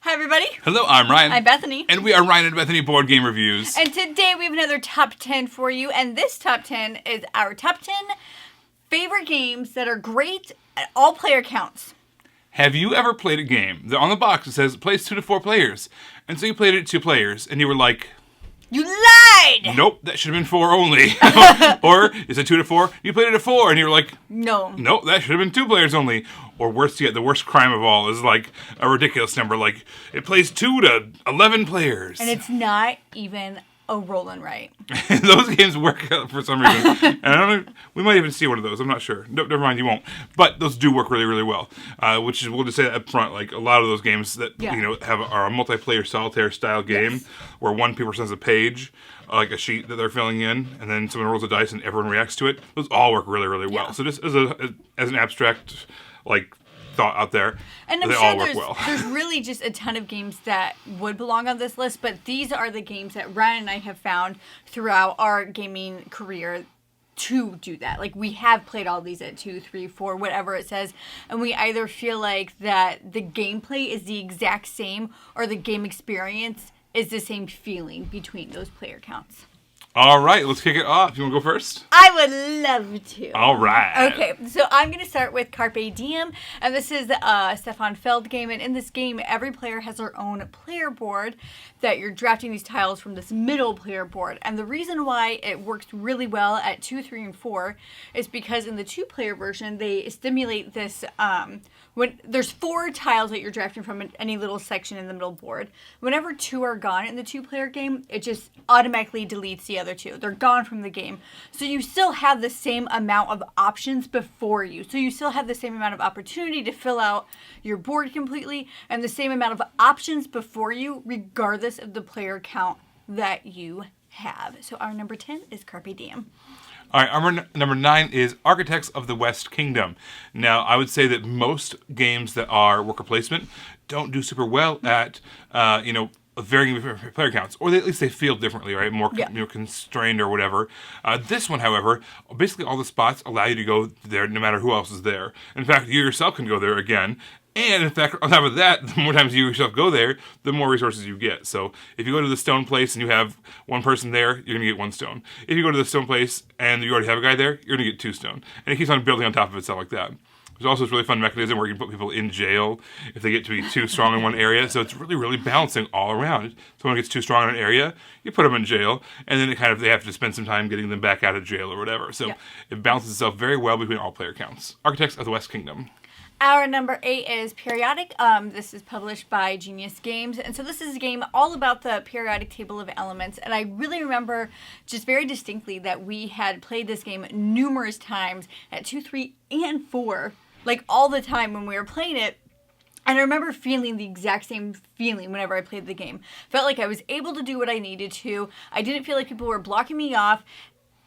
Hi, everybody. Hello, I'm Ryan. I'm Bethany. And we are Ryan and Bethany Board Game Reviews. And today we have another top 10 for you. And this top 10 is our top 10 favorite games that are great at all player counts. Have you ever played a game that on the box it says it plays 2 to 4 players? And so you played it 2 players and you were like, you lied! Nope, that should have been 4 only. Or is it 2 to 4? You played it at 4 and you were like, no. Nope, that should have been 2 players only. Or worse yet, the worst crime of all is like a ridiculous number, like it plays 2 to 11 players. And it's not even a rolling right. Those games work for some reason. And I don't know, we might even see one of those, I'm not sure. No, never mind, you won't. But those do work really, really well. Which is, we'll just say that up front, like a lot of those games that are a multiplayer solitaire style game where one person has a page, like a sheet that they're filling in, and then someone rolls a dice and everyone reacts to it. Those all work really, really well. So just as an abstract thought out there, and I'm they sure all work well. There's really just a ton of games that would belong on this list, but these are the games that Ryan and I have found throughout our gaming career to do that. Like, we have played all these at 2, 3, 4, whatever it says, and we either feel like that the gameplay is the exact same or the game experience is the same feeling between those player counts. All right, let's kick it off. You want to go first? I would love to. All right. Okay, so I'm going to start with CARPE DIEM, and this is a Stefan Feld game, and in this game, every player has their own player board that you're drafting these tiles from this middle player board, and the reason why it works really well at 2, 3, and 4 is because in the 2-player version, they stimulate this, when there's 4 tiles that you're drafting from any little section in the middle board. Whenever 2 are gone in the 2-player game, it just automatically deletes the other 2. They're gone from the game. So you still have the same amount of options before you. So you still have the same amount of opportunity to fill out your board completely and the same amount of options before you, regardless of the player count that you have. So our number 10 is CARPE DIEM. All right, our number 9 is Architects of the West Kingdom. Now, I would say that most games that are worker placement don't do super well at, varying player counts, or at least they feel differently, right? More constrained or whatever. This one, however, basically all the spots allow you to go there no matter who else is there. In fact, you yourself can go there again. And in fact, on top of that, the more times you yourself go there, the more resources you get. So if you go to the stone place and you have 1 person there, you're going to get 1 stone. If you go to the stone place and you already have a guy there, you're going to get 2 stone. And it keeps on building on top of itself like that. There's also this really fun mechanism where you can put people in jail if they get to be too strong in one area. So it's really, really balancing all around. If someone gets too strong in an area, you put them in jail, and then they have to spend some time getting them back out of jail or whatever. So it balances itself very well between all player counts. Architects of the West Kingdom. Our number 8 is Periodic. This is published by Genius Games. And so this is a game all about the periodic table of elements. And I really remember just very distinctly that we had played this game numerous times at 2, 3, and 4. Like all the time when we were playing it. And I remember feeling the exact same feeling whenever I played the game. Felt like I was able to do what I needed to. I didn't feel like people were blocking me off,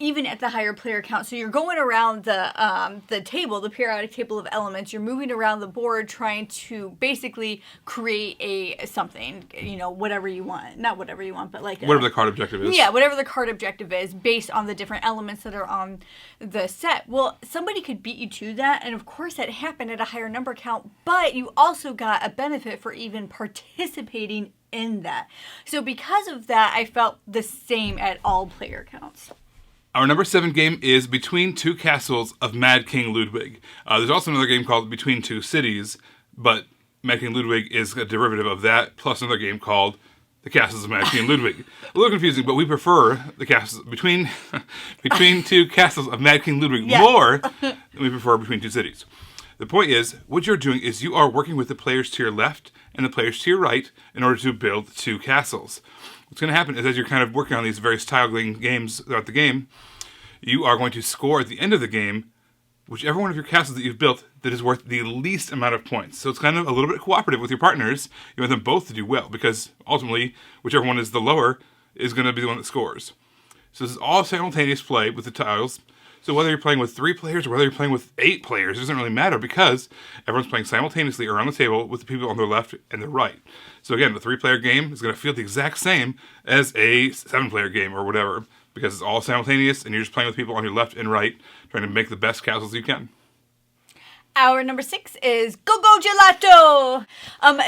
even at the higher player count. So you're going around the table, the periodic table of elements. You're moving around the board trying to basically create something, whatever you want. Not whatever you want, but like whatever the card objective is. Yeah, whatever the card objective is based on the different elements that are on the set. Well, somebody could beat you to that, and of course that happened at a higher number count, but you also got a benefit for even participating in that. So because of that, I felt the same at all player counts. Our number 7 game is Between Two Castles of Mad King Ludwig. There's also another game called Between Two Cities, but Mad King Ludwig is a derivative of that, plus another game called The Castles of Mad King Ludwig. A little confusing, but we prefer the castles between Two Castles of Mad King Ludwig more than we prefer Between Two Cities. The point is, what you're doing is you are working with the players to your left and the players to your right in order to build 2 castles. What's going to happen is as you're kind of working on these various tiling games throughout the game, you are going to score at the end of the game whichever one of your castles that you've built that is worth the least amount of points. So it's kind of a little bit cooperative with your partners. You want them both to do well because ultimately whichever one is the lower is going to be the one that scores. So this is all simultaneous play with the tiles. So whether you're playing with 3 players or whether you're playing with 8 players, it doesn't really matter because everyone's playing simultaneously around the table with the people on their left and their right. So again, the 3-player game is going to feel the exact same as a 7-player game or whatever because it's all simultaneous and you're just playing with people on your left and right trying to make the best castles you can. Our number 6 is Go-Go Gelato!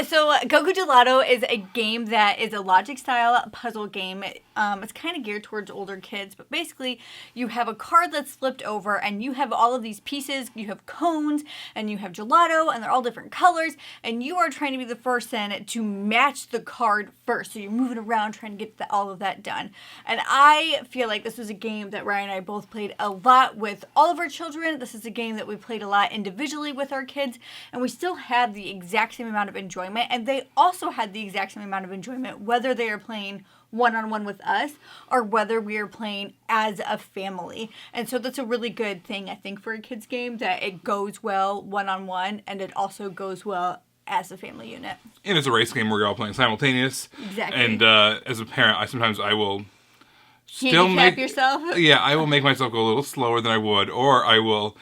So Go-Go Gelato is a game that is a logic-style puzzle game. It's kind of geared towards older kids, but basically you have a card that's flipped over and you have all of these pieces. You have cones and you have gelato and they're all different colors and you are trying to be the person to match the card first. So you're moving around trying to get all of that done. And I feel like this was a game that Ryan and I both played a lot with all of our children. This is a game that we played a lot individually with our kids, and we still had the exact same amount of enjoyment, and they also had the exact same amount of enjoyment whether they are playing one-on-one with us or whether we are playing as a family. And so that's a really good thing, I think, for a kids game, that it goes well one-on-one and it also goes well as a family unit. And it's a race game where you're all playing simultaneous. Exactly. And as a parent, I will still handicap yourself? Yeah, I will make myself go a little slower than I would, or I will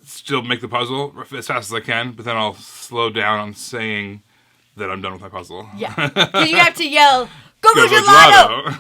still make the puzzle as fast as I can, but then I'll slow down on saying that I'm done with my puzzle. Yeah. Because you have to yell, Go-Go Gelato!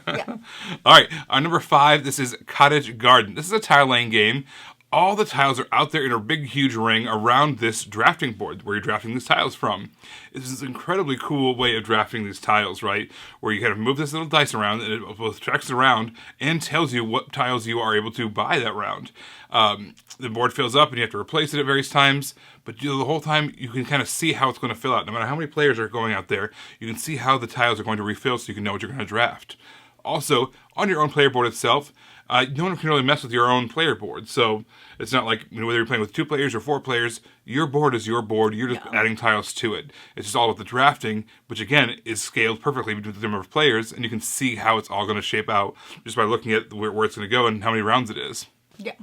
Yeah. All right, our number 5, this is Cottage Garden. This is a tile laying game. All the tiles are out there in a big, huge ring around this drafting board where you're drafting these tiles from. This is an incredibly cool way of drafting these tiles, right? Where you kind of move this little dice around, and it both tracks around and tells you what tiles you are able to buy that round. The board fills up, and you have to replace it at various times, but the whole time you can kind of see how it's going to fill out. No matter how many players are going out there, you can see how the tiles are going to refill so you can know what you're going to draft. Also, on your own player board itself, no one can really mess with your own player board. So it's not like, whether you're playing with 2 players or 4 players, your board is your board. You're just adding tiles to it. It's just all about the drafting, which again is scaled perfectly between the number of players, and you can see how it's all going to shape out just by looking at where it's going to go and how many rounds it is. Yeah.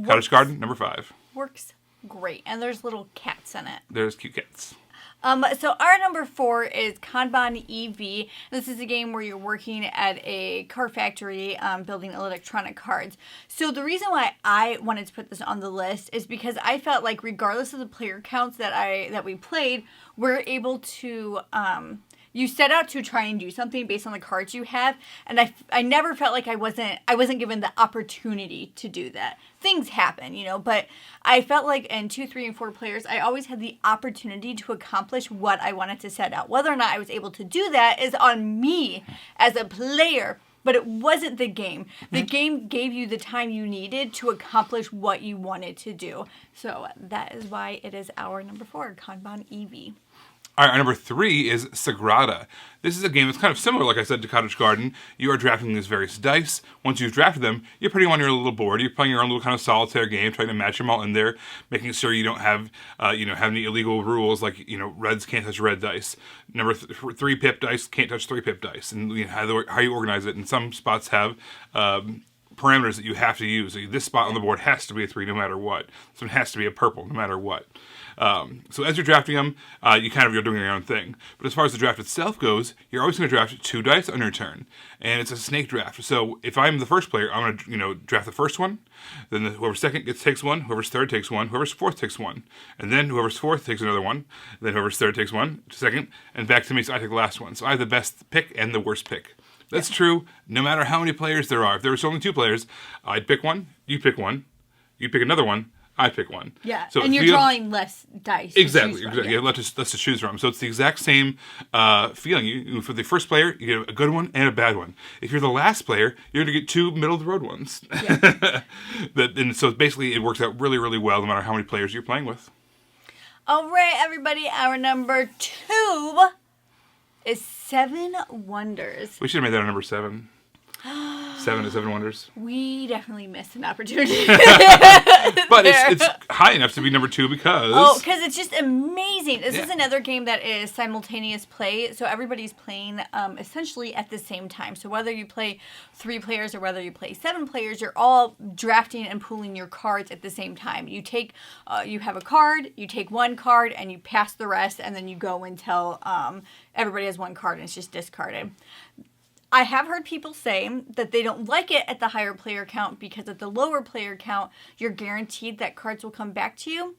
Cottage Garden, number 5. Works great. And there's little cats in it. There's cute cats. So our number 4 is Kanban EV. This is a game where you're working at a car factory building electronic cards. So the reason why I wanted to put this on the list is because I felt like regardless of the player counts that we played, we're able to you set out to try and do something based on the cards you have, and I never felt like I wasn't given the opportunity to do that. Things happen, but I felt like in 2, 3, and 4 players, I always had the opportunity to accomplish what I wanted to set out. Whether or not I was able to do that is on me as a player, but it wasn't the game. The game gave you the time you needed to accomplish what you wanted to do. So that is why it is our number 4, Kanban EV. All right, our number 3 is SAGRADA. This is a game that's kind of similar, like I said, to Cottage Garden. You are drafting these various dice. Once you've drafted them, you're putting them on your little board. You're playing your own little kind of solitaire game, trying to match them all in there, making sure you don't have, have any illegal rules like, reds can't touch red dice. Number 3 pip dice can't touch 3 pip dice, and how you organize it. And some spots have parameters that you have to use. So this spot on the board has to be a 3 no matter what. This one has to be a purple no matter what. So as you're drafting them, you're doing your own thing. But as far as the draft itself goes, you're always going to draft 2 dice on your turn. And it's a snake draft. So if I'm the first player, I'm going to draft the first one. Then whoever's second takes one. Whoever's third takes one. Whoever's fourth takes one. And then whoever's fourth takes another one. Then whoever's third takes one, second. And back to me, so I take the last one. So I have the best pick and the worst pick. That's true no matter how many players there are. If there was only 2 players, I'd pick one, you pick one, you pick another one, I pick one. Yeah, so and you're drawing less dice. Exactly. You have less to choose from. So it's the exact same feeling. For the first player, you get a good one and a bad one. If you're the last player, you're going to get 2 middle-of-the-road ones. Yeah. And so basically it works out really, really well no matter how many players you're playing with. All right, everybody, our number 2 is 7 Wonders. We should have made that our number 7. 7 Wonders. We definitely missed an opportunity. But it's high enough to be number 2 because... Oh, because it's just amazing. This is another game that is simultaneous play, so everybody's playing essentially at the same time. So whether you play 3 players or whether you play 7 players, you're all drafting and pooling your cards at the same time. You take, you have a card, you take 1 card, and you pass the rest, and then you go until everybody has 1 card and it's just discarded. I have heard people say that they don't like it at the higher player count because at the lower player count, you're guaranteed that cards will come back to you.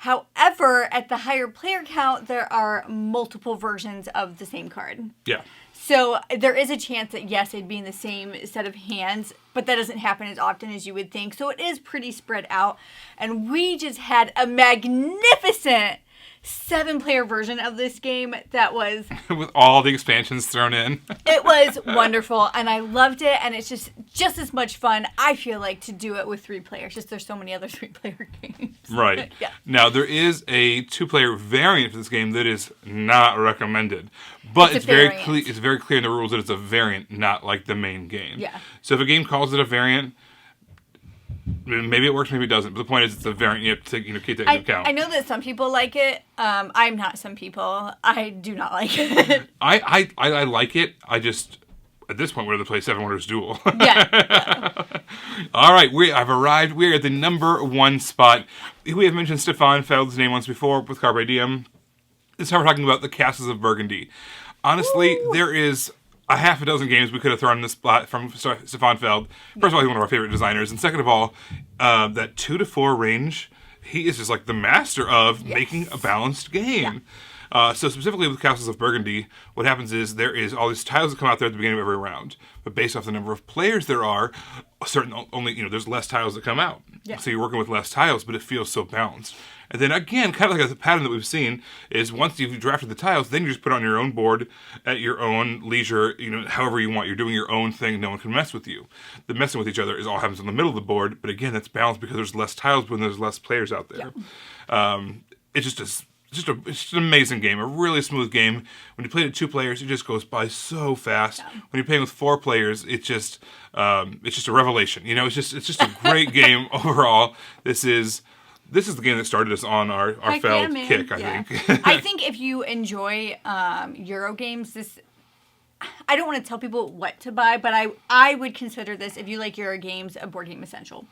However, at the higher player count, there are multiple versions of the same card. Yeah. So there is a chance that, yes, it'd be in the same set of hands, but that doesn't happen as often as you would think. So it is pretty spread out. And we just had a magnificent 7-player version of this game that was... with all the expansions thrown in. It was wonderful, and I loved it, and it's just as much fun, I feel like, to do it with 3 players. Just there's so many other 3-player games. Right. Yeah. Now, there is a 2-player variant for this game that is not recommended. But it's very clear in the rules that it's a variant, not like the main game. Yeah. So if a game calls it a variant, maybe it works, maybe it doesn't. But the point is, it's a variant. You have to take that into account. I know that some people like it. I'm not some people. I do not like it. I like it. I just, at this point, we're going to play Seven Wonders Duel. Yeah. All right, I've arrived. We're at the number 1 spot. We have mentioned Stefan Feld's name once before with Carpe Diem. This time we're talking about the Castles of Burgundy. Honestly, there is a half a dozen games we could have thrown in this spot from Stefan Feld. First of all, he's one of our favorite designers. And second of all, that 2 to 4 range, he is just like the master of making a balanced game. Yeah. So specifically with Castles of Burgundy, what happens is there is all these tiles that come out there at the beginning of every round. But based off the number of players there are, there's less tiles that come out. Yeah. So you're working with less tiles, but it feels so balanced. And then again, kind of like a pattern that we've seen is once you've drafted the tiles, then you just put it on your own board at your own leisure, however you want. You're doing your own thing. No one can mess with you. The messing with each other is all happens in the middle of the board. But again, that's balanced because there's less tiles when there's less players out there. Yeah. It's just an amazing game, a really smooth game. When you play it 2 players, it just goes by so fast. Yeah. When you're playing with 4 players, it's just a revelation. It's just a great game overall. This is the game that started us on our Feld kick, I think. I think if you enjoy Euro games, I don't want to tell people what to buy, but I would consider this, if you like Euro games, a board game essential.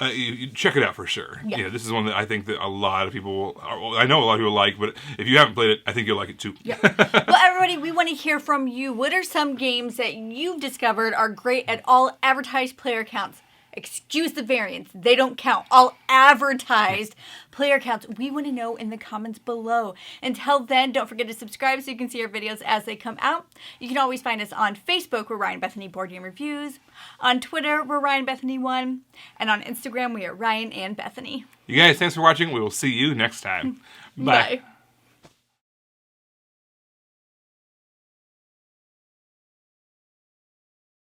You check it out for sure. Yeah. This is one that I think that a lot of people, I know a lot of people like, but if you haven't played it, I think you'll like it too. Yeah. Well, everybody, we want to hear from you. What are some games that you've discovered are great at all advertised player counts? Excuse the variants. They don't count. All advertised player counts. We want to know in the comments below. Until then, don't forget to subscribe so you can see our videos as they come out. You can always find us on Facebook, we're Ryan Bethany Board Game Reviews. On Twitter, we're Ryan Bethany1. And on Instagram, we are Ryan and Bethany. You guys, thanks for watching. We will see you next time. Bye.